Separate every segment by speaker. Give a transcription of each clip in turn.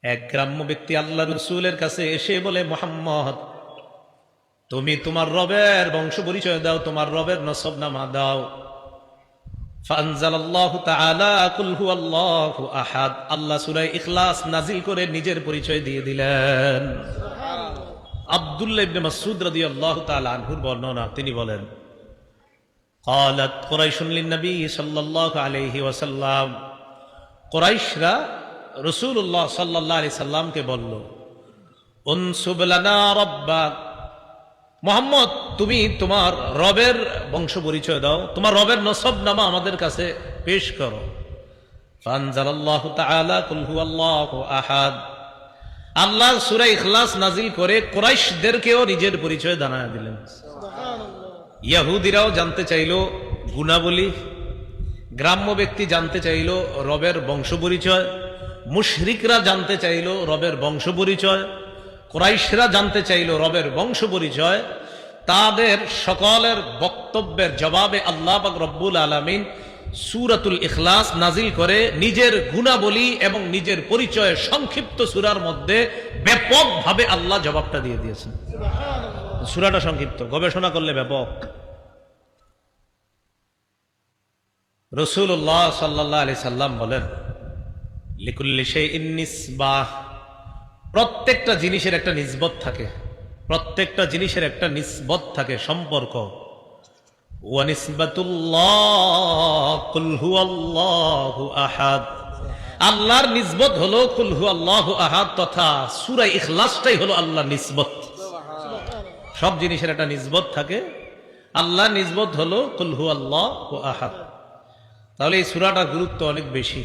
Speaker 1: এক গ্রাম্য ব্যক্তি আল্লাহ রসুলের কাছে এসে বলে, মুহাম্মদ, তুমি তোমার রবের বংশ পরিচয় দাও, তোমার রবের নসবনামা দাও। ফানজালাল্লাহু তাআলা কুল হুয়াল্লাহু আহাদ, আল্লাহ সূরা ইখলাস নাজিল করে নিজের পরিচয় দিয়ে দিলেন। আব্দুল্লাহ ইবনে মাসউদ রাদিয়াল্লাহু তাআলা আনহুর বর্ণনা, তিনি বলেন, ক্বালাত কুরাইশুন লিন-নবী সাল্লাল্লাহু আলাইহি ওয়াসাল্লাম, কুরাইশরা রাসূলুল্লাহ সাল্লাল্লাহু আলাইহি সাল্লামকে বলল, উনসুব লানা রাব্বাক, মুহাম্মদ তুমি তোমার রবের বংশ পরিচয় দাও, তোমার রবের নসবনামা আমাদের কাছে পেশ করো। ফানজালাল্লাহু তাআলা কুল হুয়াল্লাহু আহাদ, আল্লাহ সূরা ইখলাস নাজিল করে কুরাইশদেরকেও নিজের পরিচয় জানায় দিলেন। ইহুদিরাও জানতে চাইল গুণাবলী, গ্রাম্য ব্যক্তি জানতে চাইল রবের বংশ পরিচয়, মুশরিকরা জানতে চাইল রবের বংশ পরিচয়, কুরাইশরা জানতে চাইল রবের বংশ পরিচয়। তাদের সকলের বক্তব্যের জবাবে আল্লাহ পাক রব্বুল আলামিন সূরাতুল ইখলাস নাজিল করে নিজের গুণাবলী এবং নিজের পরিচয় সংক্ষিপ্ত সূরার মধ্যে ব্যাপকভাবে আল্লাহ জবাবটা দিয়ে দিয়েছেন। সূরাটা সংক্ষিপ্ত, গবেষণা করলে ব্যাপক। রাসূলুল্লাহ সাল্লাল্লাহু আলাইহি সাল্লাম বলেন, লিকুল্লি শাইইন নিসবাহ, প্রত্যেকটা জিনিসের একটা নিসবত থাকে, প্রত্যেকটা জিনিসের একটা নিসবত থাকে, সম্পর্ক। ওয়া নিসবাতুল্লাহ কুল হুয়াল্লাহু আহাদ, আল্লাহর নিসবত হলো কুল হুয়াল্লাহু আহাদ, তথা সূরা ইখলাসটাই হলো আল্লাহর নিসবত। সব জিনিসের একটা নিসবত থাকে, আল্লাহর নিসবত হলো কুল হুয়াল্লাহু আহাদ। তাহলে এই সূরাটার গুরুত্ব অনেক বেশি।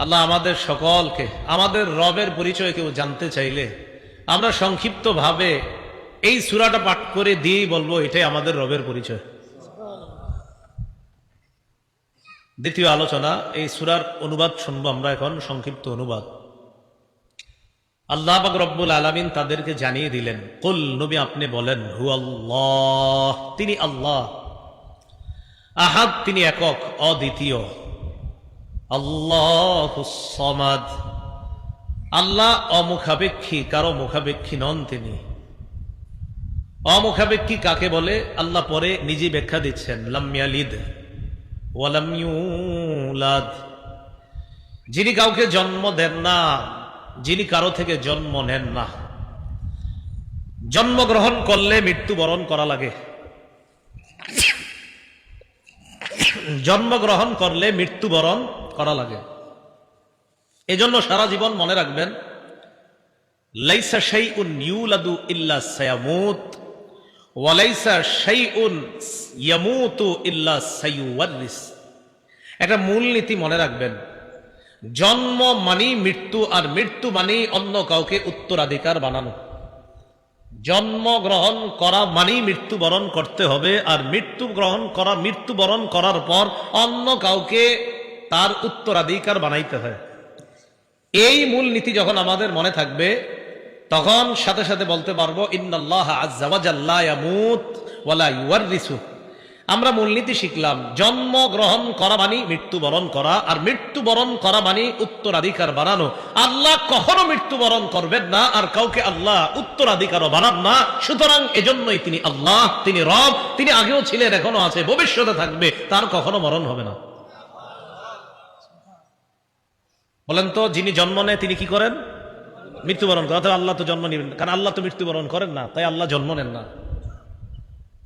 Speaker 1: আল্লাহ আমাদের সকলকে আমাদের রবের পরিচয় কেউ জানতে চাইলে আমরা সংক্ষিপ্ত ভাবে এই সূরাটা পাঠ করে দিয়েই বলবো এটাই আমাদের রবের পরিচয়। দ্বিতীয় আলোচনা, এই সূরার অনুবাদ শুনবো আমরা এখন, সংক্ষিপ্ত অনুবাদ। আল্লাহ পাক রব্বুল আলামিন তাদেরকে জানিয়ে দিলেন, কুল, নবী আপনি বলেন, হুয়াল্লাহ, তিনি আল্লাহ, আহাদ, তিনি একক অদ্বিতীয়, আল্লাহুস সামাদ, আল্লাহ অমুখাপেক্ষী, কারো মুখাপেক্ষী নন তিনি। অমুখাপেক্ষী কাকে বলে আল্লাহ পরে নিজে ব্যাখ্যা দিচ্ছেন, লাম ইয়ালিদ ওয়া লাম ইউলাদ, যিনি কাউকে জন্ম দেন না, যিনি কারো থেকে জন্ম নেন না। জন্মগ্রহণ করলে মৃত্যুবরণ করা লাগে, জন্মগ্রহণ করলে মৃত্যুবরণ করা লাগে। এজন্য সারা জীবন মনে রাখবেন, লাইসা শাইউন ইউলাদু ইল্লা সায়ামুত ওয়া লাইসা শাইউন ইয়ামুতু ইল্লা সায়ুওয়ারিস। একটা মূলনীতি মনে রাখবেন, জন্ম মানি মৃত্যু, আর মৃত্যু মানি অন্য কাউকে উত্তরাধিকার বানানো। জন্মগ্রহণ করা মানি মৃত্যুবরণ করতে হবে, আর মৃত্যুবরণ করার পর অন্য কাউকে তার উত্তরাধিকার বানাইতে হয়। এই মূল নীতি যখন আমাদের মনে থাকবে, তখন সাথে সাথে বলতে পারবো, ইন্নাল্লাহা আযজা ওয়া জাল্লা লা ইয়ামুত ওয়া লা ইউওয়ারিসু। আমরা মূলনীতি শিখলাম, জন্মগ্রহণ করা মানে মৃত্যুবরণ করা, আর মৃত্যুবরণ করা মানে উত্তরাধিকার বানানো। আল্লাহ কখনো মৃত্যুবরণ করবেন না, আর কাউকে আল্লাহ উত্তরাধিকারও বানান না। সুতরাং এজন্যই তিনি আল্লাহ, তিনি রব, তিনি আগেও ছিলেন, এখনো আছে, ভবিষ্যতে থাকবে, তার কখনো মরণ হবে না। বলেন তো, যিনি জন্ম নেয় তিনি কি করেন? মৃত্যুবরণ করেন। অর্থাৎ আল্লাহ তো জন্ম নেবেন, কারণ আল্লাহ তো মৃত্যুবরণ করেন না, তাই আল্লাহ জন্ম নেন না।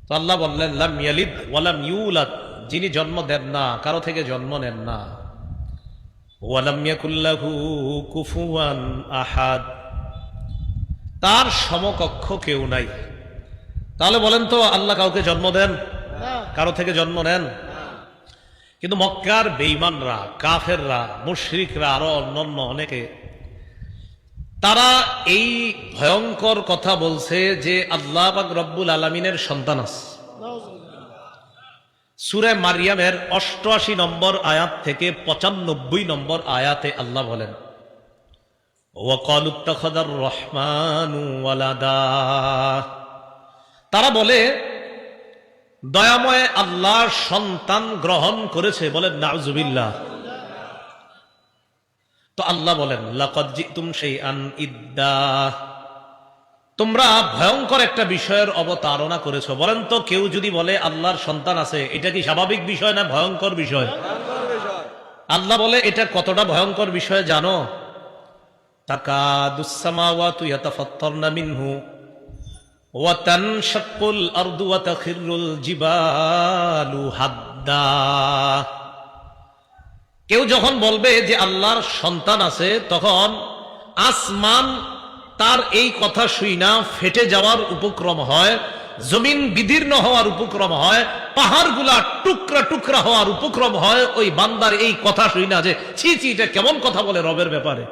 Speaker 1: তো আল্লাহ বললেন, লাম ইয়ালিদ ওয়া লাম ইউলাদ, যিনি জন্ম দেন না, কারো থেকে জন্ম নেন না। ওয়া লাম ইয়াকুল লাহু কুফুয়ান আহাদ, তার সমকক্ষ কেউ নাই। তাহলে বলেন তো, আল্লাহ কাউকে জন্ম দেন? কারো থেকে জন্ম নেন? কিন্তু মক্কার বেঈমানরা, কাফেররা, মুশরিকরা, আরো অন্যান্য অনেকে, তারা এই ভয়ঙ্কর কথা বলছে যে আল্লাহ পাক রব্বুল আলামিনের সন্তান আছে। সূরা মারইয়ামের ৮৮ নম্বর আয়াত থেকে ৯৫ নম্বর আয়াতে আল্লাহ বলেন, ওয়া ক্বালু ইত্তাখাযার রহমানু ওয়ালাদা, তারা বলে দয়াময় আল্লাহ সন্তান গ্রহণ করেছে। বলেন নাউজুবিল্লাহ। তো আল্লাহ বলেন লাকাদ জিতুম শাইআন ইদ্দা, তোমরা ভয়ঙ্কর একটা বিষয়ের অবতারণা করেছো। বলেন তো, কেউ যদি বলে আল্লাহর সন্তান আছে, এটা কি স্বাভাবিক বিষয় না ভয়ঙ্কর বিষয়? আল্লাহ বলে এটা কতটা ভয়ঙ্কর বিষয় জানো? তাকাদুস সামাওয়াতু ইয়াতাফাত্তারনা মিনহু ওয়া তানশাক্কুল আরদু ওয়া তাখিরুল জিবালু হাদ্দা। কেউ যখন বলবে যে আল্লাহর সন্তান আছে, তখন আসমান তার এই কথা শুই না ফেটে যাওয়ার উপক্রম হয়, জমিন বিদীর্ণ হওয়ার উপক্রম হয়, পাহাড়গুলা টুকরা টুকরা হওয়ার উপক্রম হয় ওই বান্দার এই কথা শুই না, যে ছি ছি এটা কেমন কথা বলে রবের ব্যাপারে।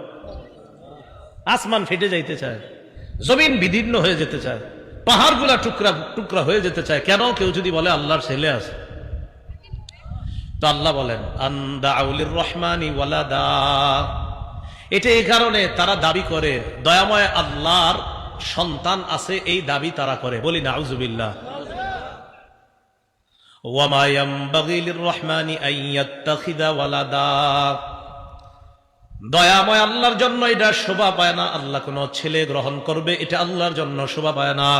Speaker 1: আসমান ফেটে যাইতে চায়, জমিন বিদীর্ণ হয়ে যেতে চায়, পাহাড়গুলা টুকরা টুকরা হয়ে যেতে চায়। কেন? কেউ যদি বলে আল্লাহর ছেলে আছে। তো আল্লাহ বলেন আনদাউলির রহমানি ওয়ালাদা, এটা এই কারণে তারা দাবি করে দয়াময় আল্লাহর সন্তান আছে, এই দাবি তারা করে। বলি নাউজুবিল্লাহ। ওয়া মা ইয়ানবাগি লিররহমানি আন ইয়াত্তাখিযা ওয়ালাদা, দয়াময় আল্লাহর জন্য এটা শোভা পায় না, আল্লাহ কোন ছেলে গ্রহণ করবে, এটা আল্লাহর জন্য শোভা পায় না।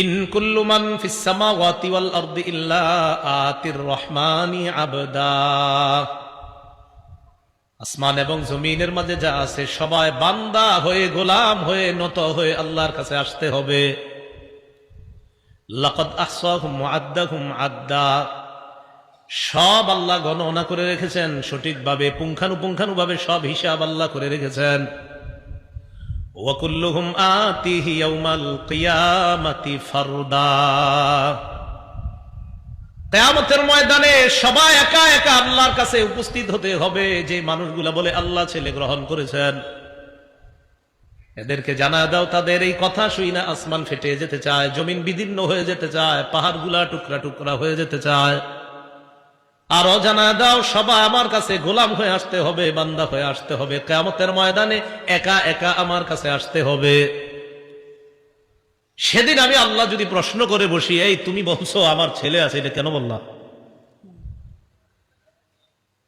Speaker 1: ইন কুল্লু মান ফিস সামাওয়াতি ওয়াল আরদি ইল্লা আতির রহমানি আবদা, আসমান এবং জমিনের মাঝে যা আছে সবাই বান্দা হয়ে, গোলাম হয়ে, নত হয়ে আল্লাহর কাছে আসতে হবে। লাকাদ আহসাহুম ওয়া আদ্দাহুম আদ্দা, সব আল্লাহ গণনা করে রেখেছেন সঠিকভাবে, পুঙ্খানুপুঙ্খানুভাবে সব হিসাব আল্লাহ করে রেখেছেন। ওয়া কুল্লুহুম আতিহি ইয়াউমাল কিয়ামাতি ফারদা, কিয়ামতের ময়দানে সবাই একা একা আল্লাহর কাছে উপস্থিত হতে হবে। যে মানুষগুলা বলে আল্লাহ ছেলে গ্রহণ করেছেন, এদেরকে জানা দাও তাদের এই কথা শুই না আসমান ফেটে যেতে চায়, জমিন বিদীর্ণ হয়ে যেতে চায়, পাহাড়গুলা টুকরা টুকরা হয়ে যেতে চায়। আরো জানা দাও সবাই আমার কাছে গোলাম হয়ে আসতে হবে, বান্দা হয়ে আসতে হবে, কিয়ামতের ময়দানে একা একা আমার কাছে আসতে হবে। সেদিন আমি আল্লাহ যদি প্রশ্ন করে বসি, এই তুমি বলছো আমার ছেলে আছে, এটা কেন বললাম?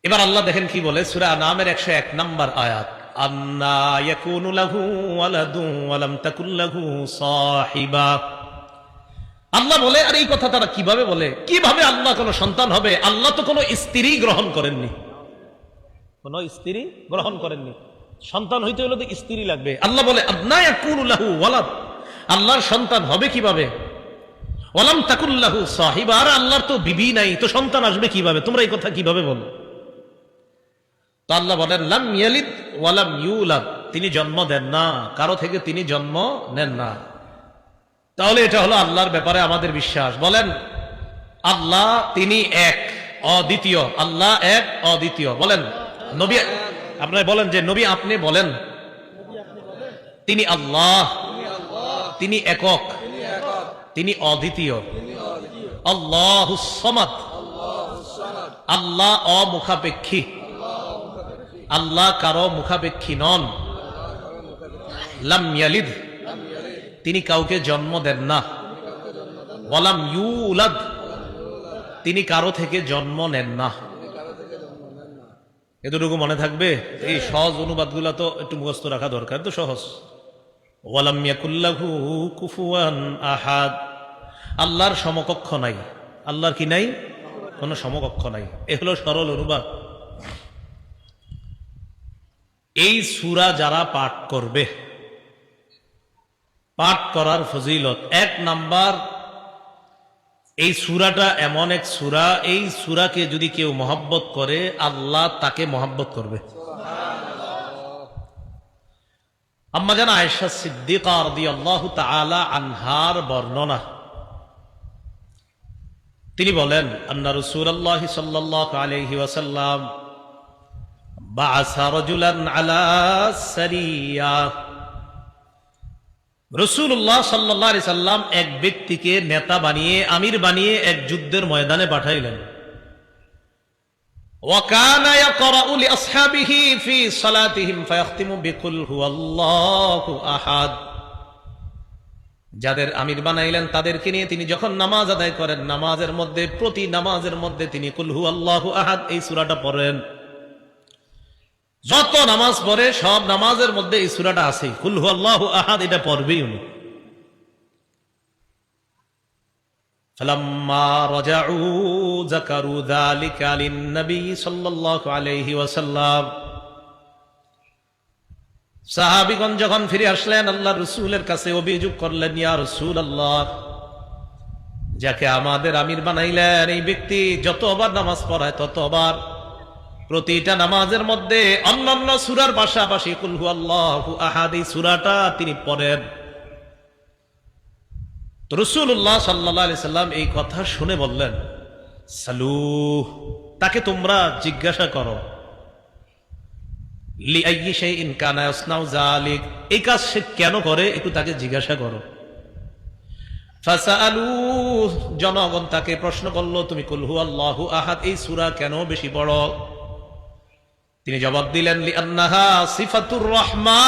Speaker 1: এবার আল্লাহ দেখেন কি বলে, সূরা আনামের 101 নম্বর আয়াত, আন্না ইয়াকুনু লাহু ওয়ালাদু ওয়া লাম তাকুল লাহু সাহিবা। আল্লাহ বলে, আর এই কথা তারা কিভাবে বলে? কিভাবে আল্লাহ কোনো সন্তান হবে? আল্লাহ তো কোনো স্ত্রী গ্রহণ করেননি, কোন স্ত্রী গ্রহণ করেননি। সন্তান হইতে হলে তো স্ত্রী লাগবে। আল্লাহ বলে আন্না ইয়াকুনু লাহু ওয়ালাদ, আল্লাহর সন্তান হবে কিভাবে? ওয়া লাম তাকুল লাহু সাহিবা, আর আল্লাহর তো বিবি নাই, তো সন্তান আসবে কিভাবে? তোমরা এই কথা কিভাবে বলো? তো আল্লাহ বলেন লাম ইয়ালিদ ওয়া লাম ইউলাদ, তিনি জন্ম দেন না, কারো থেকে তিনি জন্ম নেন না। তাহলে এটা হলো আল্লাহর ব্যাপারে আমাদের বিশ্বাস। বলেন আল্লাহ তিনি এক, অদ্বিতীয়। আল্লাহ এক, অদ্বিতীয়। বলেন নবী, আপনারা বলেন যে নবী আপনি বলেন তিনি আল্লাহ, তিনি একক, তিনি অদ্বিতীয়। আল্লাহুস সামাদ, আল্লাহ অমুখাপেক্ষী, আল্লাহ কারো মুখাপেক্ষী নন। লাম ইয়ালিদ, তিনি কাউকে জন্ম দেন না। ওয়ালাম ইউলাদ, তিনি কারো থেকে জন্ম নেন না। এতটুকু মনে থাকবে? এই সহজ অনুবাদগুলা তো একটু মুখস্থ রাখা দরকার, তো সহজ। ওয়ালাম ইয়াকুল লাহু কুফুয়ান আহাদ, আল্লাহর সমকক্ষ নাই। আল্লাহর কি নাই? কোনো সমকক্ষ নাই। এ হলো সরল অনুবাদ। এই সূরা যারা পাঠ করবে, পাঠ করার ফজিলত 1 নাম্বার, এই সূরাটা এমন এক সূরা, এই সূরাকে যদি কেউ মহব্বত করে আল্লাহ তাকে মহব্বত করবে। আম্মা জান আয়েশা সিদ্দিকা রাদিয়াল্লাহু তাআলা আনহার বর্ণনা, তিনি বলেন আন্না রাসূলুল্লাহ সাল্লাল্লাহু আলাইহি ওয়াসাল্লাম বাআসা রাজুলান আলা সারিয়া, রাসূলুল্লাহ সাল্লাল্লাহু আলাইহি সাল্লাম এক ব্যক্তিকে নেতা বানিয়ে, আমির বানিয়ে এক যুদ্ধের ময়দানে পাঠাইলেন। ওয়া কানা ইয়াকরাউ লিআসহাবিহি ফি সালাতিহিম ফায়াখতিমু বিকুল হুয়াল্লাহু আহাদ, যাদের আমির বানাইলেন তাদেরকে নিয়ে তিনি যখন নামাজ আদায় করেন, নামাজের মধ্যে, প্রতি নামাজের মধ্যে তিনি কুল হুয়াল্লাহু আহাদ এই সূরাটা পড়েন। যত নামাজ পড়ে সব নামাজের মধ্যে এই সূরাটা আছে, কুল হুয়াল্লাহু আহাদ, এটা পড়বেই উনি। ফালাম্মা রাজাউ যাকারু যালিকা লিন-নবী সাল্লাল্লাহু আলাইহি ওয়াসাল্লাম, সাহাবীগণ যখন ফিরে আসলেন আল্লাহর রাসূলের কাছে অভিযোগ করলেন, ইয়া রাসূলুল্লাহ, যাকে আমাদের আমির বানাইলেন এই ব্যক্তি যতবার নামাজ পড়ায় ততবার প্রতিটা নামাজের মধ্যে অন্যান্য সূরার পাশাপাশি কুল হুয়াল্লাহু আহাদ এই সূরাটা তিনি পড়েন। তো রাসূলুল্লাহ সাল্লাল্লাহু আলাইহি সাল্লাম এই কথা শুনে বললেন, সালুহ, তাকে তোমরা জিজ্ঞাসা করো, লিআইয়ি শাইইন কানা ইয়াসনাউ যালিক, এই কাজ সে কেন করে একটু তাকে জিজ্ঞাসা করো। ফাসালু, জনগণ তাকে প্রশ্ন করলো, তুমি কুল হুয়াল্লাহু আহাদ এই সূরা কেন বেশি পড়ো? তিনি জবাব দিলেন, লিআন্নাহা সিফাতুর রহমান,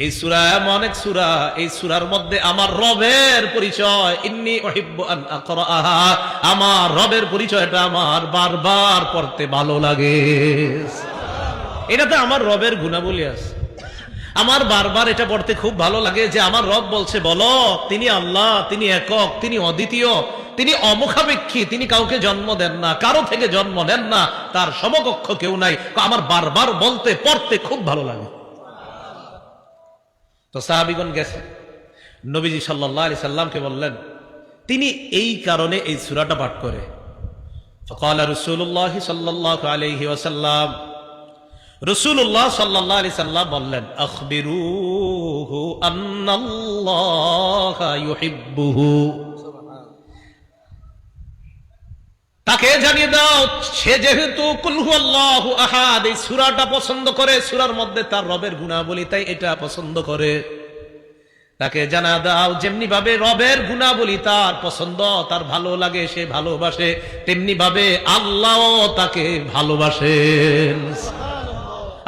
Speaker 1: এই সূরা এমন এক সূরা, এই সূরার মধ্যে আমার রবের পরিচয়, ইন্নী উহিব্বু আন আকরাআহা, আমার রবের পরিচয়টা আমার বারবার পড়তে ভালো লাগে। এটাতে আমার রবের গুণাবলী আছে, আমার বারবার এটা পড়তে খুব ভালো লাগে যে আমার রব বলছে বলো তিনি আল্লাহ, তিনি একক, তিনি অদ্বিতীয়, তিনি অমুখাপেক্ষী, তিনি কাউকে জন্ম দেন না, কারো থেকে জন্ম নেন না, তার সমকক্ষ কেউ নাই, আমার বারবার বলতে পড়তে খুব ভালো লাগে। তো সাহাবীগণ গেছে, নবীজি সাল্লাল্লাহু আলাইহি সাল্লামকে বললেন, তিনি এই কারণে এই সূরাটা পাঠ করে। ফাকালা রাসূলুল্লাহ সাল্লাল্লাহু আলাইহি ওয়াসাল্লাম, রাসূলুল্লাহ সাল্লাল্লাহু আলাইহি সাল্লাম বললেন, আখবিরুহু আন্নাল্লাহা ইউহিব্বুহু, তাকে জানিয়ে দাও সে যেহেতু কুল হুয়াল্লাহু আহাদ এই সূরাটা পছন্দ করে, সূরার মধ্যে তার রবের গুণাবলী তাই এটা পছন্দ করে, তাকে জানা দাও যেমনি ভাবে রবের গুণাবলী তার পছন্দ, তার ভালো লাগে, সে ভালোবাসে, তেমনি ভাবে আল্লাহও তাকে ভালোবাসেন,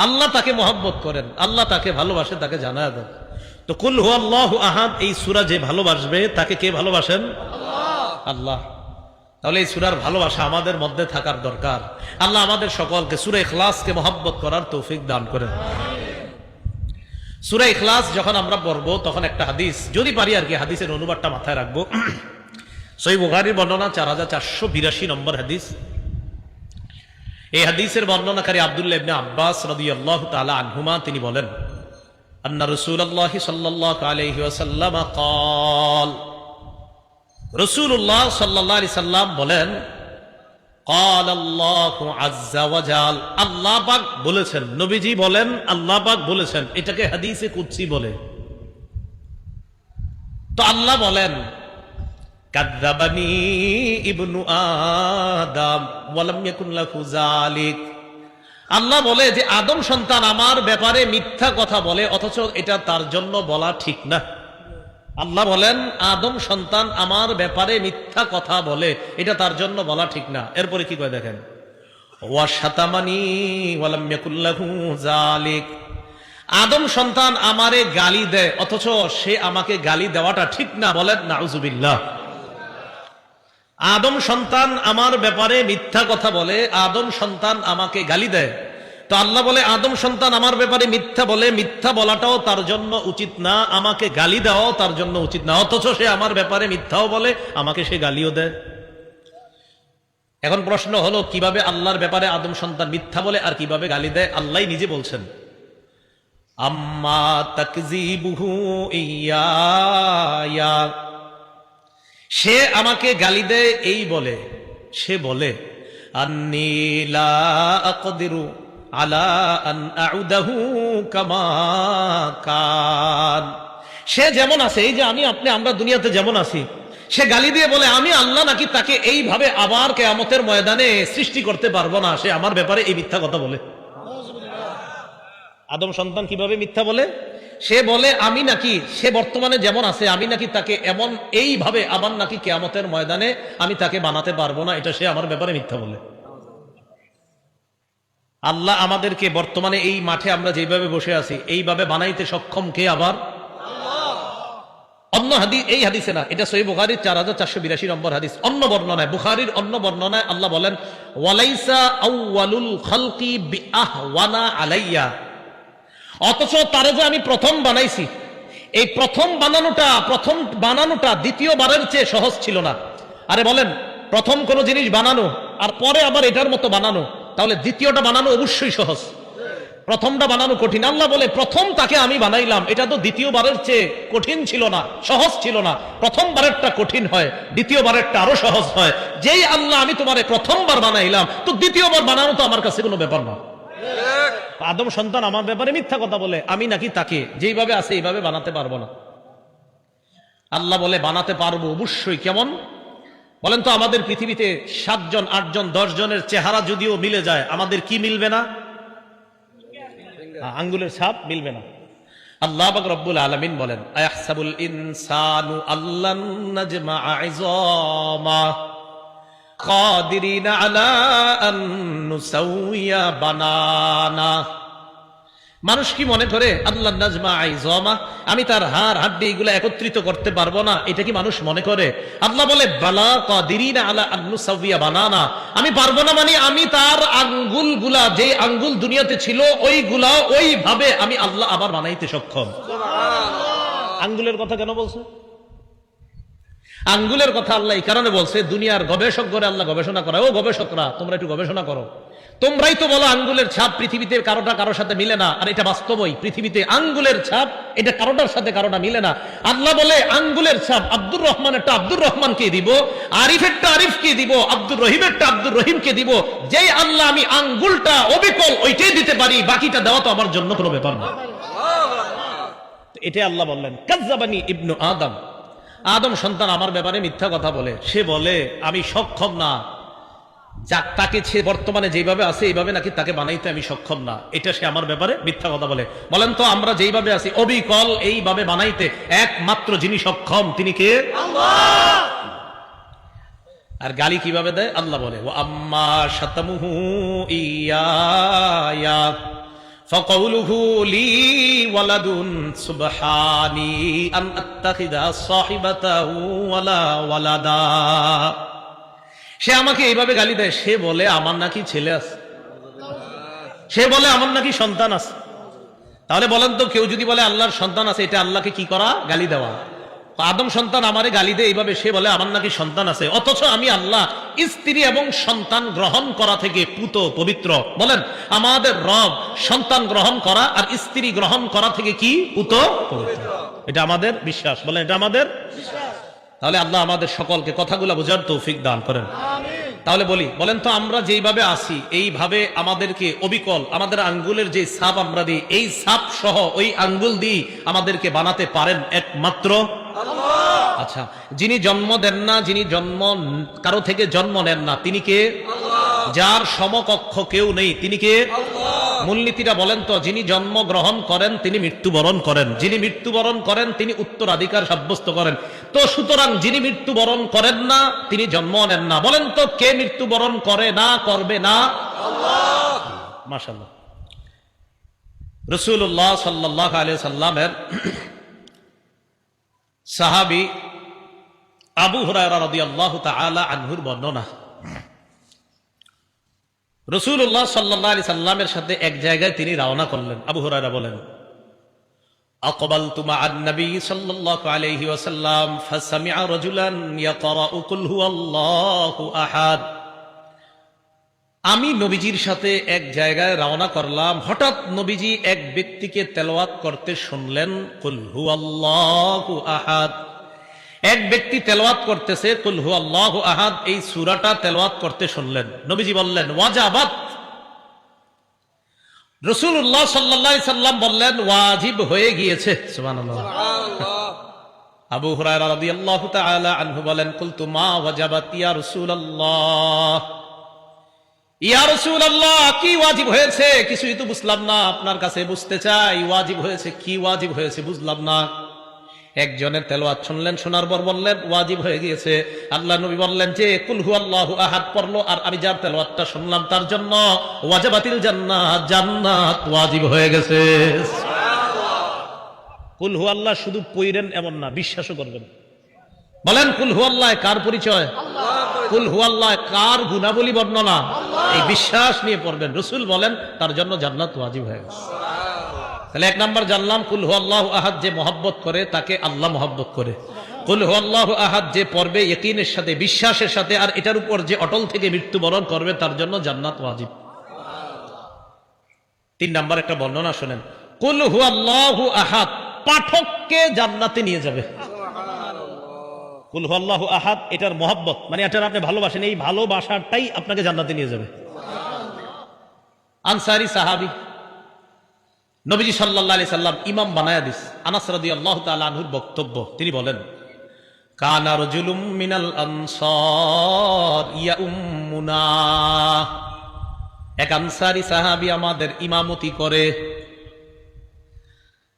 Speaker 1: আল্লাহ তাকে মহব্বত করেন, আল্লাহ তাকে ভালোবাসে, তাকে জানা দেন। তো কুল হুয়াল্লাহু আহাদ এই সূরা যে ভালোবাসবে তাকে কে ভালোবাসেন? আল্লাহ। তাহলে এই সূরার ভালোবাসা আমাদের মধ্যে থাকার দরকার। আল্লাহ আমাদের সকলকে সূরা ইখলাসকে মহব্বত করার তৌফিক দান করেন। সূরা ইখলাস যখন আমরা পড়বো তখন একটা হাদিস, যদি পারি আর কি হাদিসের অনুবাদটা মাথায় রাখবো। সহিহ বুখারীর বর্ণনা 4482 নম্বর হাদিস। এই হাদিসের বর্ণনাকারী আব্দুল্লাহ ইবনে আব্বাস রাদিয়াল্লাহু তাআলা আনহুমা, তিনি বলেন, আন্না রাসূলুল্লাহ সাল্লাল্লাহু আলাইহি ওয়াসাল্লাম قال, রাসূলুল্লাহ সাল্লাল্লাহু আলাইহি সাল্লাম বলেন, قال الله عز وجل, আল্লাহ পাক বলেছেন, নবীজি বলেন আল্লাহ পাক বলেছেন, এটাকে হাদিসে কুদসি বলে। তো আল্লাহ বলেন, কাযযাবানি ইবনু আদম ওয়া লাম ইয়াকুন লাহু যালিক, আল্লাহ বলে যে আদম সন্তান আমার ব্যাপারে মিথ্যা কথা বলে, অথচ এটা তার জন্য বলা ঠিক না। আল্লাহ বলেন আদম সন্তান আমার ব্যাপারে মিথ্যা কথা বলে, এটা তার জন্য বলা ঠিক না। এরপরে কি কয় দেখেন, ওয়া শাতামানি ওয়া লাম ইয়াকুল লাহু যালিক, আদম সন্তান আমারে গালি দেয়, অথচ সে আমাকে গালি দেওয়াটা ঠিক না। বলেন নাউজুবিল্লাহ। আদম সন্তান আমার ব্যাপারে মিথ্যা কথা বলে, আদম সন্তান আমাকে গালি দেয়। তো আল্লাহ বলে আদম সন্তান আমার ব্যাপারে মিথ্যা বলে, মিথ্যা বলাটাও তার জন্য উচিত না, আমাকে গালি দেওয়াও তার জন্য উচিত না, অথচ সে আমার ব্যাপারে মিথ্যাও বলে, আমাকে সে গালিও দেয়। এখন প্রশ্ন হলো, কিভাবে আল্লাহর ব্যাপারে আদম সন্তান মিথ্যা বলে আর কিভাবে গালি দেয়? আল্লাহ নিজে বলছেন, আম্মা তাকযিবুহু ইয়া, সে আমাকে গালি দেয় এই বলে, সে বলে আন্নী লা আকদিরু আলা আন আউদাহু কামা কান, সে যেমন আছে, এই যে আমরা দুনিয়াতে যেমন আছি, সে গালি দিয়ে বলে আমি আল্লাহ নাকি তাকে এইভাবে আবার কিয়ামতের ময়দানে সৃষ্টি করতে পারবো না, সে আমার ব্যাপারে এই মিথ্যা কথা বলে। আদম সন্তান কিভাবে মিথ্যা বলে? সে বলে আমি নাকি, সে বর্তমানে যেমন আছে আমি নাকি তাকে এমন এইভাবে আবার নাকি কিয়ামতের ময়দানে আমি তাকে বানাতে পারবো না, এটা সে আমার ব্যাপারে মিথ্যা বলে। আল্লাহ আমাদেরকে বর্তমানে এই মাঠে আমরা যেভাবে বসে আছি এইভাবে বানাইতে সক্ষম কে? আবার অন্য অন্য হাদিস, এই হাদিসে না, এটা সহিহ বুখারীর 4482 নম্বর হাদিস। অন্য বর্ণনায়, বুখারীর অন্য বর্ণনায় আল্লাহ বলেন, ওয়ালাইসা আউয়ালুল খালকি বিআহওয়ানা আলাইয়া, অথচ তারে যে আমি প্রথম বানাইছি, এই প্রথম বানানোটা দ্বিতীয়বারের চেয়ে সহজ ছিল না। আরে বলেন, প্রথম কোন জিনিস বানানো আর পরে আবার এটার মতো বানানো, তাহলে দ্বিতীয়টা বানানো অবশ্যই সহজ, প্রথমটা বানানো কঠিন। আল্লাহ বলে প্রথম তাকে আমি বানাইলাম, এটা তো দ্বিতীয়বারের চেয়ে কঠিন ছিল না, সহজ ছিল না। প্রথমবারেরটা কঠিন হয়, দ্বিতীয়বারেরটা আরো সহজ হয়। যেই আল্লাহ আমি তোমারে প্রথমবার বানাইলাম, তো দ্বিতীয়বার বানানো তো আমার কাছে কোনো ব্যাপার না। আদম সন্তান আমার ব্যাপারে মিথ্যা কথা বলে, আমি নাকি তাকে যেইভাবে আছে এইভাবে বানাতে পারবো না। আল্লাহ বলে বানাতে পারবো অবশ্যই। কেমন বলেন তো? আমাদের পৃথিবীতে 7 জন 8 জন 10 জনের চেহারা যদিও মিলে যায়, আমাদের কি মিলবে না? আঙ্গুলের ছাপ মিলবে না। আল্লাহ পাক রব্বুল আলামিন বলেন, আয়াহসাবুল ইনসানু আল্লান নাজমা'a 'ইযামা কাদিরিনা আলা আন নুসাউইয়া বানানা। মানুষ কি মনে করে আল্লাহ নাজমা আইজামা, আমি তার হাড় হাড্ডি এগুলো একত্রিত করতে পারবো না? এটা কি মানুষ মনে করে? আল্লাহ বলে বালা কাদিরিনা আলা আন নুসাউইয়া বানানা, আমি পারবো না মানে আমি তার আঙ্গুলগুলা, যে আঙ্গুল দুনিয়াতে ছিল ওইগুলা ওইভাবে আমি আল্লাহ আবার বানাইতে সক্ষম। আঙ্গুলের কথা কেন বলছে? আঙ্গুলের কথা আল্লাহ এই কারণে বলছে, দুনিয়ার গবেষক করে আল্লাহ গবেষণা করায়, ও গবেষকরা তোমরা একটু গবেষণা করো, তোমরাই তো বলো আঙ্গুলের ছাপ পৃথিবীতে কারোটা কারোর সাথে মিলে না, আর এটা বাস্তবই, পৃথিবীতে আঙ্গুলের ছাপ এটা কারোটার সাথে কারোটা মিলে না। আল্লাহ বলে আঙ্গুলের ছাপ আব্দুর রহমানেরটা আব্দুর রহমানকে দিব, আরিফেরটা আরিফকে দিব, আব্দুর রহিমেরটা আব্দুর রহিমকে দিব। যেই আল্লাহ আমি আঙ্গুলটা অবিকল ওইটাই দিতে পারি, বাকিটা দেওয়া তো আমার জন্য কোনো ব্যাপার না। এটাই আল্লাহ বললেন, কাজ্জাবানি ইবনু আদম, আদম সন্তান আমার ব্যাপারে মিথ্যা কথা বলে। সে বলে আমি সক্ষম না, যাক তাকে সে বর্তমানে যেভাবে আছে এইভাবে নাকি তাকে বানাইতে আমি সক্ষম না, এটা সে আমার ব্যাপারে মিথ্যা কথা বলে। বলেন তো, আমরা যেইভাবে আছি অবিকল এইভাবে বানাইতে একমাত্র যিনি সক্ষম তিনি কে? আল্লাহ। আর গালি কিভাবে দেয়? আল্লাহ বলে, ওয়া আম্মা শাতামুহু ইয়া ফাকাউলুহু লি ওয়ালাদুন সুবহানি আন আত্তাখিযা সাহিবাতাহু ওয়ালা ওয়ালাদা। সে আমাকে এইভাবে গালি দেয়, সে বলে আমার নাকি ছেলে আছে, সে বলে আমার নাকি সন্তান আছে। তাহলে বলেন তো, কেউ যদি বলে আল্লাহর সন্তান আছে, এটা আল্লাহকে কি করা? গালি দেওয়া। আদম সন্তান আমারে গালি দেয় এইভাবে, সে বলে আমার নাকি সন্তান আছে, অথচ আমি আল্লাহ স্ত্রী এবং সন্তান গ্রহণ করা থেকে পুত পবিত্র। বলেন, আমাদের রব সন্তান গ্রহণ করা আর স্ত্রী গ্রহণ করা থেকে কি পুত পবিত্র। এটা আমাদের বিশ্বাস। বলেন, এটা আমাদের বিশ্বাস। তাহলে আল্লাহ আমাদের সকলকে কথাগুলো বোঝার তৌফিক দান করেন। তাহলে বলেন তো, আমরা যেইভাবে আছি এইভাবে আমাদেরকে অবিকল আমাদের আঙ্গুলের যে ছাপ আমরা দিই, এই ছাপ সহ ওই আঙ্গুল দিয়ে আমাদেরকে বানাতে পারেন একমাত্র আল্লাহ। আচ্ছা, যিনি জন্ম দেন না, যিনি কারো থেকে জন্ম নেন না, তিনি কে? আল্লাহ। যার সমকক্ষ কেউ নেই, তিনি কে? আল্লাহ। মূলনীতিটা বলেন তো, যিনি জন্ম গ্রহণ করেন তিনি মৃত্যুবরণ করেন, যিনি মৃত্যুবরণ করেন তিনি উত্তরাধিকার সাব্যস্ত করেন। তো সুতরাং যিনি মৃত্যুবরণ করেন না তিনি জন্ম নেন না। বলেন তো, কে মৃত্যুবরণ করে না, করবে না? আল্লাহ। মাশাআল্লাহ। রাসূলুল্লাহ সাল্লাল্লাহু আলাইহি সাল্লামের সাহাবী আবু হুরায়রা রাদিয়াল্লাহু তাআলা আনহুর বর্ণনা, রাসূলুল্লাহ সাল্লাল্লাহু আলাইহি সাল্লামের সাথে এক জায়গায় তিনি রওনা করলেন। আবু হুরায়রা বলেন, আকবালতু মা'আন নবী সাল্লাল্লাহু আলাইহি ওয়াসাল্লাম ফাসামি'a রাজুলান ইয়াকরাউ কুল হুয়াল্লাহু আহাদ। আমি নবীজির সাথে এক জায়গায় রওনা করলাম, হঠাৎ নবীজি এক ব্যক্তিকে তেলাওয়াত করতে শুনলেন কুল হুয়াল্লাহু আহাদ। এক ব্যক্তি তেলাওয়াত করতেছে কুল হুয়াল্লাহু আহাদ, এই সূরাটা তেলাওয়াত করতে শুনলেন। নবীজি বললেন ওয়াজাবাত। রাসূলুল্লাহ সাল্লাল্লাহু আলাইহি সাল্লাম বললেন ওয়াজিব হয়ে গিয়েছে। সুবহানাল্লাহ। আবু হুরায়রা রাদিয়াল্লাহু তাআলা আনহু বলেন, কুলতু মা ওয়াজাবাত ইয়া রাসূলুল্লাহ, ইয়া রাসূলুল্লাহ কি ওয়াজিব হয়েছে? কিছুই তো বুঝলাম না, আপনার কাছে বুঝতে চাই ওয়াজিব হয়েছে কি, ওয়াজিব হয়েছে বুঝলাম না। একজনের তেলাওয়াত শুনলেন, শোনার পর বললেন ওয়াজিব হয়ে গিয়েছে। আল্লাহ নবী বললেন যে কুল হুয়াল্লাহু আহাদ পড়লো, আর আমি যার তেলাওয়াতটা শুনলাম তার জন্য ওয়াজাবাতিল জান্নাত, জান্নাত ওয়াজিব হয়ে গেছে। কুল হু আল্লাহ শুধু পড়েন এমন না, বিশ্বাসও করবেন। বলেন কুল হু আল্লাহ কার পরিচয়? কুল হু আল্লাহ কার গুণাবলী বর্ণনা? এই বিশ্বাস নিয়ে পড়বেন। রাসূল বলেন তার জন্য জান্নাত ওয়াজিব হয়ে গেছে। তাহলে এক নাম্বার জানলাম কুল হু আল্লাহু আহাদ যে মহব্বত করে তাকে আল্লাহ মহব্বত করে। কুল হু আল্লাহু আহাদ যে পড়বে ইয়াকিনের সাথে, বিশ্বাসের সাথে, আর এটার উপর যে অটল থেকে মৃত্যুবরণ করবে তার জন্য জান্নাত ওয়াজিব। 3 নাম্বার একটা বর্ণনা শুনেন, কুল হু আল্লাহু আহাদ পাঠককে জান্নাতে নিয়ে যাবে। কুল হু আল্লাহু আহাদ এটার মহব্বত মানে এটার আপনি ভালোবাসেন, এই ভালোবাসাটাই আপনাকে জান্নাতে নিয়ে যাবে। আনসারী সাহাবী নবীজি সাল্লাল্লাহু আলাইহি সাল্লাম ইমাম বানায়া দিস। আনাস রাদিয়াল্লাহু তাআলা আনহুর বক্তব্য, তিনি বলেন কানা রাজুলুম মিনাল আনসার ইয়াউম্মুনা, এক আনসারী সাহাবী আমাদের ইমামতি করে।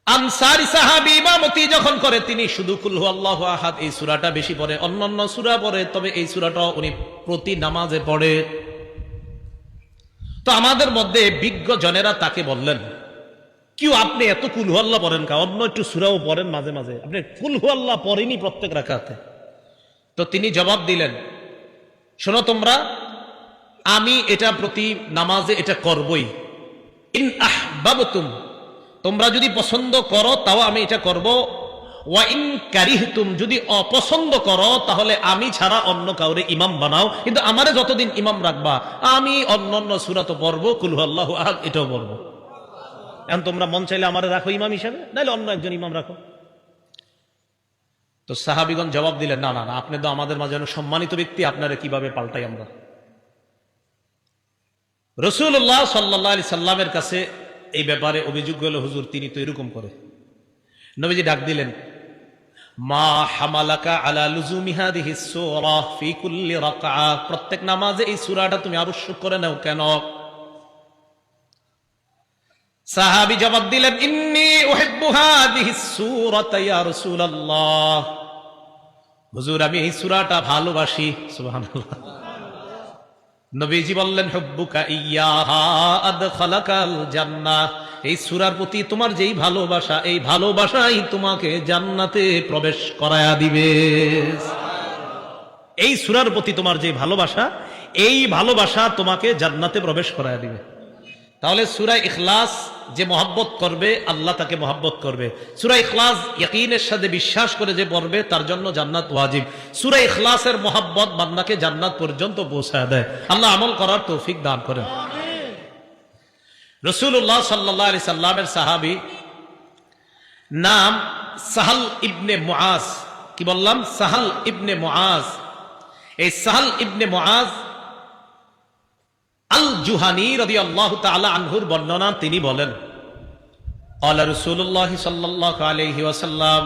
Speaker 1: আনসারী সাহাবী ইমামতি যখন করে তিনি শুধু কুল হু আল্লাহু আহাদ এই সূরাটা বেশি পড়ে, অন্যান্য সূরা পড়ে, তবে এই সূরাটাও উনি প্রতি নামাজে পড়ে। তো আমাদের মধ্যে বিজ্ঞ জনেরা তাকে বললেন, কি আপনি এত কুল হু আল্লাহ পড়েন কা, অন্য একটু সূরাও পড়েন মাঝে মাঝে, আপনি কুল হু আল্লাহ পড়েনি প্রত্যেক রাকাতে? তো তিনি জবাব দিলেন, শোনো তোমরা, আমি এটা প্রতি নামাজে এটা করবই। ইন আহবাবতুম, তোমরা যদি পছন্দ করো তাও আমি এটা করব। ওয়া ইন কারিহতুম, যদি অপছন্দ করো তাহলে আমি ছাড়া অন্য কাউরে ইমাম বানাও, কিন্তু আমারে যতদিন ইমাম রাখবা আমি অন্যান্য সূরা তো পড়বো, কুল হু আল্লাহু আহাদ এটাও পড়বো। এখন তোমরা মন চাইলে আমারে রাখো ইমাম হিসাবে, নাহলে অন্য একজন ইমাম রাখো। তো সাহাবীগণ জবাব দিলেন, না না না, আপনি তো আমাদের মাঝে সম্মানিত ব্যক্তি, আপনারা কিভাবে পাল্টাই আমরা? রাসূলুল্লাহ সাল্লাল্লাহু আলাইহি সাল্লামের কাছে এই ব্যাপারে অভিযোগ হলো, হুজুর তিনি তো এরকম করে। নবীজি ডাক দিলেন, মা হামালাকা আলা লুজুমি হাদিহিস সূরা ফি কুল্লি রাকআ, প্রত্যেক নামাজে এই সূরাটা তুমি আবশ্যক করে নাও কেন? সাহাবী জবাব দিলেন, ইন্নী উহিব্বু হাদিহিস সূরাতা ইয়া রাসূলুল্লাহ, হুজুর আমি এই সূরাটা ভালোবাসি। সুবহানাল্লাহ। নবীজি বললেন, হুব্বুকা ইয়াহা আদখালাকাল জান্নাহ, এই সূরার প্রতি তোমার যেই ভালোবাসা, এই ভালোবাসাই তোমাকে জান্নাতে প্রবেশ করায়া দিবে। এই সূরার প্রতি তোমার যে ভালোবাসা, এই ভালোবাসা তোমাকে জান্নাতে প্রবেশ করায়া দিবে। তাহলে সূরা ইখলাস যে মহব্বত করবে আল্লাহ তাকে মহব্বত করবে। সূরা ইখলাস ইয়াকিনের সাথে বিশ্বাস করে যে পড়বে তার জন্য জান্নাত ওয়াজিব। সূরা ইখলাসের মহব্বত বান্দাকে জান্নাত পর্যন্ত পৌঁছায় দেয়। আল্লাহ আমল করার তৌফিক দান করেন। রাসূলুল্লাহ সাল্লাল্লাহু আলাইহি সাল্লামের সাহাবী নাম সাহাল ইবনে মুআজ। কি বললাম? সাহাল ইবনে মুআজ। এই সাহাল ইবনে মুআজ আল জুহানি রাদিয়াল্লাহু তাআলা আনহুর বর্ণনা, তিনি বলেন ক্বালা রাসূলুল্লাহ সাল্লাল্লাহু আলাইহি ওয়াসাল্লাম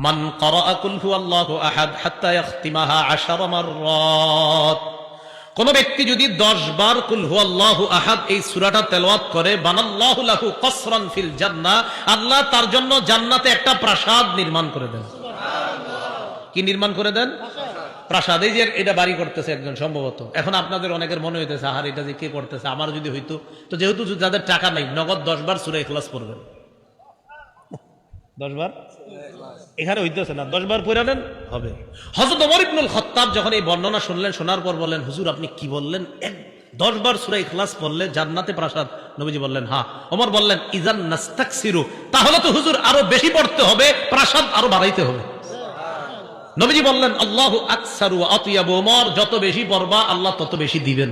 Speaker 1: মান ক্বারাআ কুল হুয়াল্লাহু আহাদ হাত্তা ইয়াখতিমাহা 10 মাররাত, কোন ব্যক্তি যদি 10 বার কুল হুয়াল্লাহু আহাদ এই সূরাটা তেলাওয়াত করে, বানাল্লাহু লাহু কসরান ফিল জান্নাহ, আল্লাহ তার জন্য জান্নাতে একটা প্রাসাদ নির্মাণ করে দেন। সুবহানাল্লাহ। কি নির্মাণ করে দেন? প্রাসাদ। এই যে এটা বাড়ি করতেছে একজন সম্ভবত, এখন আপনাদের অনেকের মনে হইতেছে আর এটা যে কে করতেছে, আমার যদি হইতো। তো যেহেতু যাদের টাকা নাই, নগদ 10 বার সূরা ইখলাস পড়বেন। 10 বার এখানে হইতেছে না, 10 বার পড়ে নেন হবে। হযরত ওমর ইবনুল খাত্তাব যখন এই বর্ণনা শুনলেন, শোনার পর বললেন, হুজুর আপনি কি বললেন? 10 বার সূরা ইখলাস পড়লে জান্নাতে প্রাসাদ? নবীজি বললেন হ্যাঁ। ওমর বললেন, ইজান নাস্তাকসিরু, তাহলে তো হুজুর আরো বেশি পড়তে হবে, প্রাসাদ আরো বাড়াইতে হবে। নবীজি বললেন, আল্লাহু আকসারু ওয়া আতিয়াবু, ওমর যত বেশি পড়বা আল্লাহ তত বেশি দিবেন।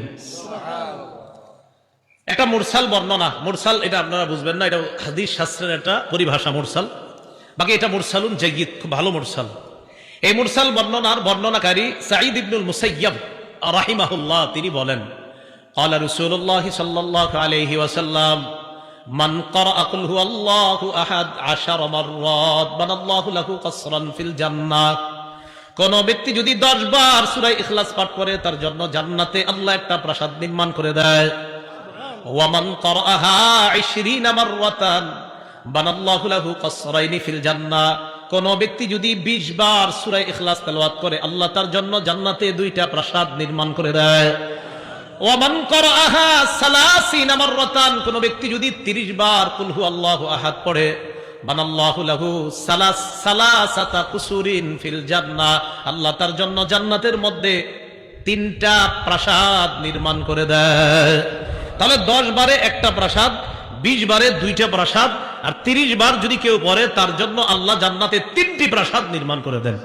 Speaker 1: একটা মুরসাল বর্ণনা, মুরসাল এটা আপনারা বুঝবেন না, এটা হাদিস শাস্ত্রের একটা পরিভাষা মুরসাল। বাকি এটা মুরসালুন জাইয়্যিদ, খুব ভালো মুরসাল। এই মুরসাল বর্ণনার বর্ণনাকারী সাঈদ ইবনুল মুসাইয়্যিব রাহিমাহুল্লাহ, তিনি বলেন ক্বালা রাসূলুল্লাহ সাল্লাল্লাহু আলাইহি ওয়াসাল্লাম মান ক্বারাআ কুল হুয়াল্লাহু আহাদ 10 মাররাত বানাল্লাহু লাহু কসরান ফিল জান্নাহ, কোন ব্যক্তি যদি 10 বার সূরা ইখলাস পাঠ করে তার জন্য জান্নাতে আল্লাহ একটা প্রাসাদ নির্মাণ করে দেয়। ওয়া মান ক্বারাআহা 20 মাররাতান বানাল্লাহু লাহু কসরাইনি ফিল জান্নাহ, কোন ব্যক্তি যদি 20 বার সূরা ইখলাস তেলাওয়াত করে আল্লাহ তার জন্য জান্নাতে 2টা প্রাসাদ নির্মাণ করে দেয়। ওয়া মান ক্বারাআহা 30 মাররাতান, কোন ব্যক্তি যদি 30 বার কুল হুয়াল্লাহু আহাদ পড়ে বানাল্লাহু লাহু সালাসাতা কুসুরিন ফিল জান্নাহ, আল্লাহ তার জন্য জান্নাতের মধ্যে 3টা প্রাসাদ নির্মাণ করে দেয়। তাহলে 10 বারে একটা প্রাসাদ, 20 বারে 2টা প্রাসাদ, আর 30 বার যদি কেউ পড়ে তার জন্য আল্লাহ জান্নাতে 3টি প্রাসাদ নির্মাণ করে দেন।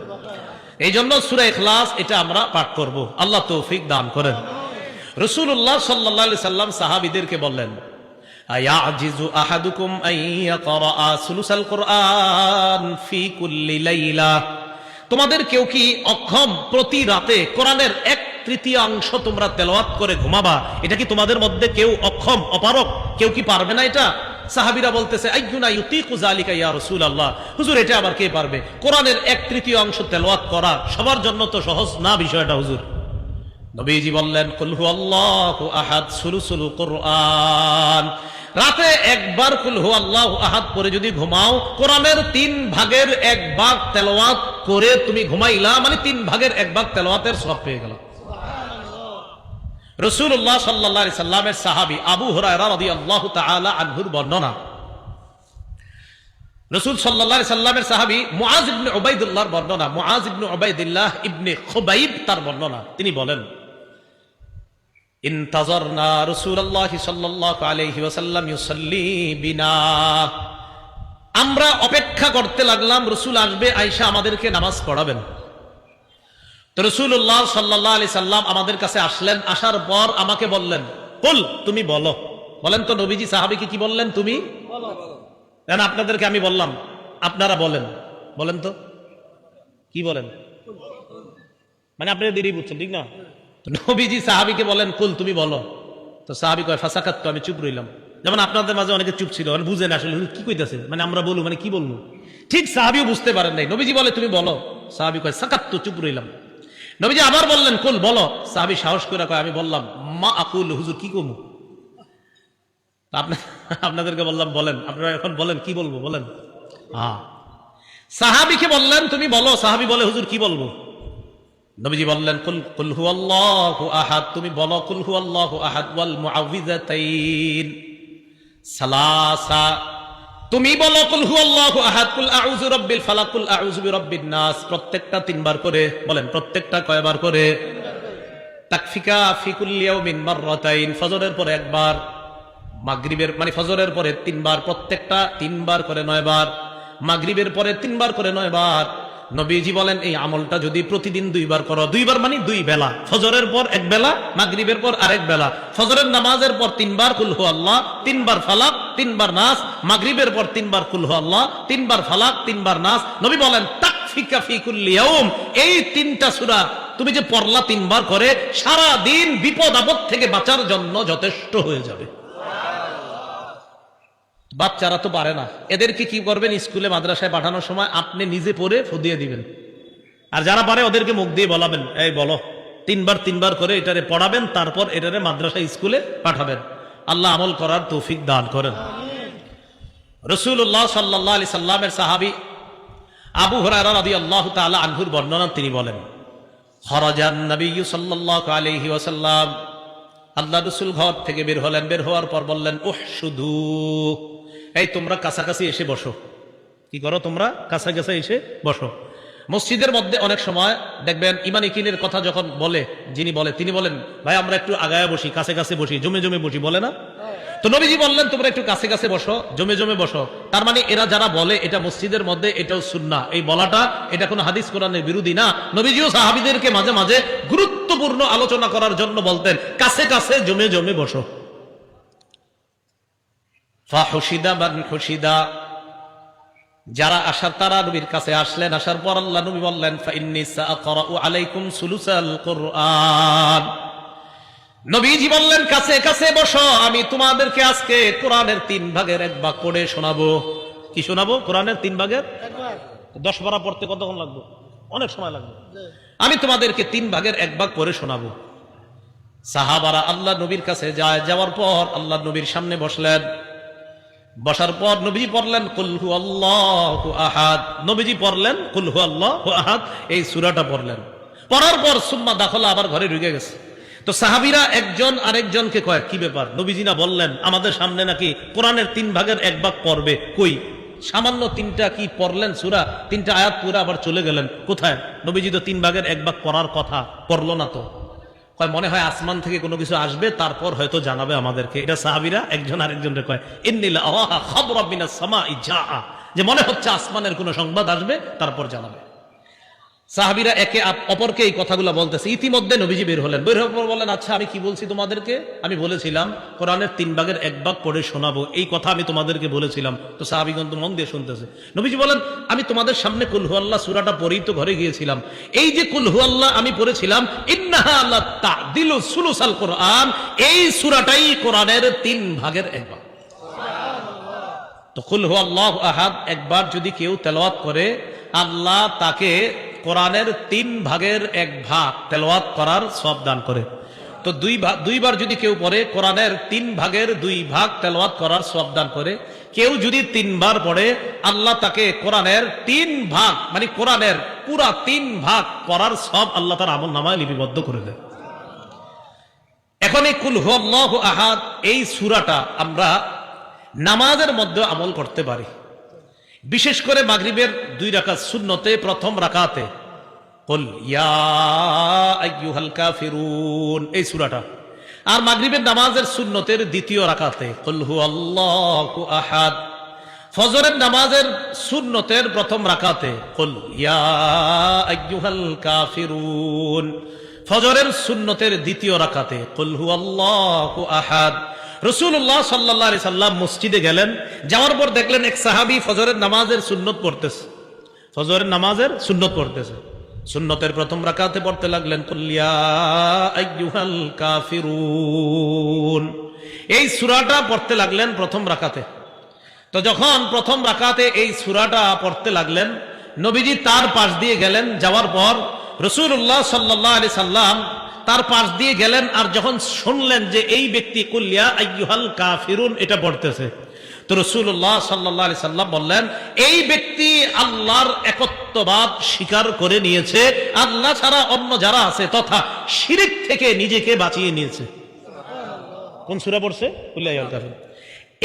Speaker 1: এই জন্য সূরা ইখলাস এটা আমরা পাঠ করব, আল্লাহ তৌফিক দান করেন। রাসূলুল্লাহ সাল্লাল্লাহু আলাইহি সাল্লাম সাহাবীদেরকে বললেন, আয়াজিজু আহাদুকুম আন ইয়াকরা সুলুসাল কুরআন ফি কুল্লি লাইলা, তোমাদের কেউ কি অক্ষম প্রতি রাতে কোরআনের 1/3 তোমরা তেলাওয়াত করে ঘুমাবা? এটা কি তোমাদের মধ্যে কেউ অক্ষম, অপারক কেউ কি পারবে না এটা? সাহাবীরা বলতেছে, আইয়ুনা ইউতিকু যালিকা ইয়া রাসূলুল্লাহ, হুজুর এটা আবার কে পারবে? কোরআনের 1/3 তেলাওয়াত করা সবার জন্য তো সহজ না বিষয়টা হুজুর। নবীজি বললেন, কুল হুয়াল্লাহু আহাদ সুলুসুল কুরআন, রাতে একবার কুল হুয়াল্লাহু আহাদ পড়ে যদি ঘুমাও, কোরআনের 3 ভাগের 1 ভাগ তেলাওয়াত করে তুমি ঘুমাইলা, মানে 3 ভাগের 1 ভাগ তেলাওয়াতের সওয়াব পেয়ে গেল। রাসূলুল্লাহ সাল্লাল্লাহু আলাইহি সাল্লামের সাহাবী আবু হুরায়রা রাদিয়াল্লাহু তাআলা আনহুর বর্ণনা, রাসূল সাল্লাল্লাহু আলাইহি সাল্লামের সাহাবী মুআজ ইবনে উবাইদুল্লাহর বর্ণনা, মুআজ ইবনে উবাইদুল্লাহ ইবনে খুবাইব তার বর্ণনা, তিনি বলেন, ইনতাজারনা রাসূলুল্লাহ সাল্লাল্লাহু আলাইহি ওয়াসাল্লাম ইউসাল্লি বিনা, আমরা অপেক্ষা করতে লাগলাম রাসূল আসবে, আয়েশা আমাদেরকে নামাজ পড়াবেন। তো রাসূলুল্লাহ সাল্লাল্লাহু আলাইহি সাল্লাম আমাদের কাছে আসলেন, আসার পর আমাকে বললেন, কুল তুমি বলো। বলেন তো নবীজি সাহাবীকে কি বললেন? তুমি বলো। এখন আপনাদেরকে আমি বললাম, আপনারা বলেন, বলেন তো কি বলেন? মানে আপনারা দেরি বুঝছেন, ঠিক না? নবীজি সাহাবীকে বলেন, কুল তুমি বলো। তো সাহাবী কয়, ফাসাকাততু, আমি চুপ রইলাম। যেমন আপনাদের মাঝে অনেকে চুপ ছিল, মানে বুঝেন আসলে কি কইতাছে, মানে আমরা বলবো মানে কি বলবো, ঠিক সাহাবীও বুঝতে পারেন নাই। নবীজি বলে তুমি বলো, সাহাবী কয় সাকাততু, চুপ রইলাম। নবীজি আবার বললেন, কুল বলো। সাহাবী সাহস করে কয়, আমি বললাম, মা আকুল, হুজুর কি কমু? আপনাদেরকে বললাম বলেন, আপনারা এখন বলেন কি বলবো, বলেন। সাহাবীকে বললেন তুমি বলো, সাহাবী বলে হুজুর কি বলবো? নবীজি বললেন, কুল হুয়াল্লাহু আহাদ, তুমি বলো কুল হুয়াল্লাহু আহাদ ওয়াল মুআউযিযাতাইন সালাসা, তুমি বলো কুল হুয়াল্লাহু আহাদ, কুল আউযু বিরাব্বিল ফালাক, কুল আউযু বিরাব্বিন নাস, প্রত্যেকটা 3 বার করে বলেন। প্রত্যেকটা কয়বার করে? তাকফিকা ফি কুল্লি ইয়াউমিন মাররাতাইন, ফজরের পরে 1 বার, মাগরিবের মানে ফজরের পরে 3 বার, প্রত্যেকটা 3 বার করে 9 বার, মাগরিবের পরে 3 বার করে 9 বার। নবীজি বলেন, এই আমলটা যদি প্রতিদিন 2 বার করো, 2 বার মানে 2 বেলা, ফজরের পর 1 বেলা, মাগরিবের পর আরেক বেলা, ফজরের নামাজের পর 3 বার কুল হুয়াল্লাহ, 3 বার ফালাক, 3 বার নাস, মাগরিবের পর 3 বার কুল হুয়াল্লাহ, 3 বার ফালাক, 3 বার নাস। নবী বলেন, তাকফিকা ফি কুল্লি ইয়াউম, এই 3টা সূরা তুমি যে পড়লা 3 বার করে, সারা দিন বিপদ আপদ থেকে বাঁচার জন্য যথেষ্ট হয়ে যাবে। বাচ্চারা তো পারে না, এদেরকে কি করবেন? স্কুলে মাদ্রাসায় পাঠানোর সময় আপনি নিজে পড়ে ফুদিয়ে দিবেন, আর যারা পারে ওদেরকে মুখ দিয়ে বলাবেন, এই বলো, 3 বার করে এটারে পড়াবেন, তারপর এটারে মাদ্রাসা স্কুলে পাঠাবেন। আল্লাহ আমল করার তৌফিক দান করেন। রাসূলুল্লাহ সাল্লাল্লাহু আলাইহি সাল্লামের সাহাবী আবু হুরায়রা রাদিয়াল্লাহু তাআলা আনহুর বর্ণনা, তিনি বলেন, খরাজান নবিয়্যু সাল্লাল্লাহু আলাইহি ওয়াসাল্লাম, আল্লাহ রাসূল ঘর থেকে বের হলেন, বের হওয়ার পর বললেন, উহশুদু, এই তোমরা কাছাকাছি এসে বসো। কি করো? তোমরা কাছাকাছি এসে বসো। মসজিদের মধ্যে অনেক সময় দেখবেন ইমান ইকিনের কথা যখন বলে, যিনি বলে তিনি বলেন, ভাই আমরা একটু আগায় বসি, কাছে কাছে বসি, জমে জমে বসি, বলে না? তো নবীজি বললেন, তোমরা একটু কাছে কাছে বসো, জমে জমে বসো। তার মানে এরা যারা বলে এটা মসজিদের মধ্যে, এটাও সুন্নাহ, এই বলাটা এটা কোনো হাদিস কোরআনের বিরোধী না। নবীজিও সাহাবীদেরকে মাঝে মাঝে গুরুত্বপূর্ণ আলোচনা করার জন্য বলতেন, কাছে কাছে জমে জমে বসো। ফাহুশিদা মান হুশিদা, যারা আসার তারা নবীর কাছে আসলেন। আসার পর আল্লাহ নবী বললেন, ফাইন্নী সাআকরাউ আলাইকুম সুলুসাল কুরআন, নবীজি বললেন, কাছে কাছে বসো, আমি তোমাদেরকে আজকে কোরআনের 3 ভাগের 1 ভাগ পড়ে শোনাবো। কি শোনাবো? কোরআনের 3 ভাগের 1 ভাগ। 10 পারা পড়তে কতক্ষণ লাগবে? অনেক সময় লাগবে। আমি তোমাদেরকে 3 ভাগের 1 ভাগ পড়ে শোনাবো। সাহাবারা আল্লাহ নবীর কাছে যায়, যাওয়ার পর আল্লাহ নবীর সামনে বসলেন। বসার পর নবীজি পড়লেন কুল হুয়াল্লাহু আহাদ, নবীজি পড়লেন কুল হুয়াল্লাহু আহাদ, এই সূরাটা পড়লেন। পড়ার পর সুম্মা দাখলা, আবার ঘরে ঢুকে গেছে। তো সাহাবীরা একজন আরেকজনকে কয়, কি ব্যাপার? নবীজি না বললেন আমাদের সামনে নাকি কোরআনের 3 ভাগের 1 ভাগ পড়বে, কই? সামান্য তিনটা কি পড়লেন সূরা, তিনটা আয়াত পুরা আবার চলে গেলেন কোথায়? নবীজি তো 3/1 পড়ার কথা, পড়লো না তো। কয় মনে হয় আসমান থেকে কোনো কিছু আসবে, তারপর হয়তো জানাবে আমাদেরকে। এটা সাহাবীরা একজন আরেকজনকে কয়, ইন্নিল আওয়াহা খাবরা মিনাস সামাই জাআ, যে মনে হচ্ছে আসমানের কোনো সংবাদ আসবে, তারপর জানাবে। সাহাবীরা একে অপরকে এই কথাগুলো বলতেছে। ইতিমধ্যে নবীজি বের হলেন, বের হওয়ার পর বললেন, আচ্ছা আমি কি বলছি তোমাদেরকে? আমি বলেছিলাম কোরআনের 3/1 পড়ে শোনাবো, এই কথা আমি তোমাদেরকে বলেছিলাম। তো সাহাবীগণ তো মন দিয়ে শুনতেছে। নবীজি বলেন, আমি তোমাদের সামনে কুল হুয়াল্লাহ সূরাটা পড়েই তো ঘরে গিয়েছিলাম। এই যে কুল হুয়াল্লাহ আমি পড়েছিলাম, ইন্নাহা লা তা'দিলু সুলুসাল কোরআন, এই সূরাটাই কোরআনের 3/1। তো কুল হুয়াল্লাহু আহাদ একবার যদি কেউ তেলাওয়াত করে, আল্লাহ তাকে কোরআনের 3/1 তেলাওয়াত করার সওয়াব দান করে। তো দুইবার যদি কেউ পড়ে, কোরআনের 3/2 তেলাওয়াত করার সওয়াব দান করে। কেউ যদি 3 বার পড়ে, আল্লাহ তাকে কোরআনের 3 ভাগ, মানে কোরআনের পুরা 3 ভাগ পড়ার সওয়াব আল্লাহ তার আমলনামায় লিপিবদ্ধ করে দেয়। এখন এই কুল হুয়াল্লাহু আহাদ এই সূরাটা আমরা নামাজের মধ্যে আমল করতে পারি। বিশেষ করে মাগরিবের 2 রাকাত সুন্নতে প্রথম রাকাতে কুল ইয়া আইয়ুহাল কাফিরুন এই সূরাটা, আর মাগরিবের নামাজের সুন্নতের দ্বিতীয় রাকাতে কুল হুয়াল্লাহু আহাদ, ফজরের নামাজের সুন্নতের প্রথম রাকাতে কুল ইয়া আইয়ুহাল কাফিরুন, ফজরের সুন্নতের দ্বিতীয় রাকাতে কুল হুয়াল্লাহু আহাদ। রাসূলুল্লাহ সাল্লাল্লাহু আলাইহি সাল্লাম মসজিদে গেলেন, যাওয়ার পর দেখলেন এক সাহাবী ফজরের নামাজের সুন্নত পড়তেছে, ফজরের নামাজের সুন্নত পড়তেছে। সুন্নতের প্রথম রাকাতে পড়তে লাগলেন কুল ইয়া আইয়ুহাল কাফিরুন, এই সূরাটা পড়তে লাগলেন প্রথম রাকাতে। তো যখন প্রথম রাকাতে এই সূরাটা পড়তে লাগলেন, নবীজি তার পাশ দিয়ে গেলেন, যাওয়ার পর রাসূলুল্লাহ সাল্লাল্লাহু আলাইহি সাল্লাম তার পাশ দিয়ে গেলেন। আর যখন শুনলেন যে এই ব্যক্তি কুল ইয়া আইয়ুহাল কাফিরুন এটা পড়তেছে, তো রাসূলুল্লাহ সাল্লাল্লাহু আলাইহি সাল্লাম বললেন, এই ব্যক্তি আল্লাহর একত্ববাদ স্বীকার করে নিয়েছে, আল্লাহ ছাড়া অন্য যারা আছে তথা শিরক থেকে নিজেকে বাঁচিয়ে নিয়েছে। কোন সূরা পড়ছে? কুল ইয়া আইয়ুহাল কাফিরুন।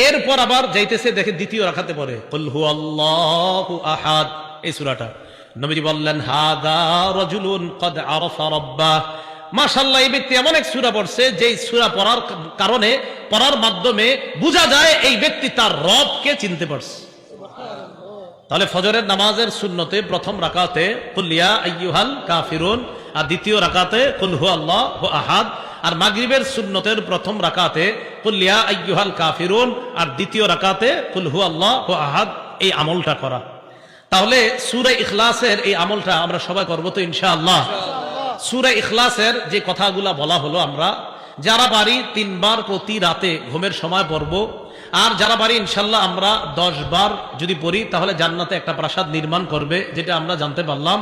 Speaker 1: এরপর আবার যাইতেছে, দেখে দ্বিতীয় রাকাতে পড়ে কুল হুয়াল্লাহু আহাদ এই সূরাটা। নবীজি বললেন, হাদা রাজুলুন ক্বাদ আরাফা রাব্বাহ, মাশাআল্লাহ, এই ব্যক্তি এমন এক সূরা পড়ছে যেই সূরা পড়ার কারণে, পড়ার মাধ্যমে বোঝা যায় এই ব্যক্তি তার রবকে চিনতে পারছে। তাহলে ফজরের নামাজের সুন্নতে প্রথম রাকাতে কুল ইয়া আইয়ুহাল কাফিরুন, আর দ্বিতীয় রাকাতে কুল হুয়াল্লাহু আহাদ, আর মাগরিবের সুন্নতের প্রথম রাকাতে কুল ইয়া আইয়ুহাল কাফিরুন, আর দ্বিতীয় রাকাতে কুল হুয়াল্লাহু আহাদ, এই আমলটা করা। তাহলে সূরা ইখলাসের এই আমলটা আমরা সবাই করব তো ইনশাআল্লাহ। সূরা ইখলাসের যে কথাগুলা বলা হলো, আমরা যারা পারি 3 বার প্রতি রাতে ঘুমের সময় পড়ব, আর যারা পারি ইনশাআল্লাহ আমরা 10 বার যদি পড়ি তাহলে জান্নাতে একটা প্রাসাদ নির্মাণ করবে, যেটা আমরা জানতে পারলাম।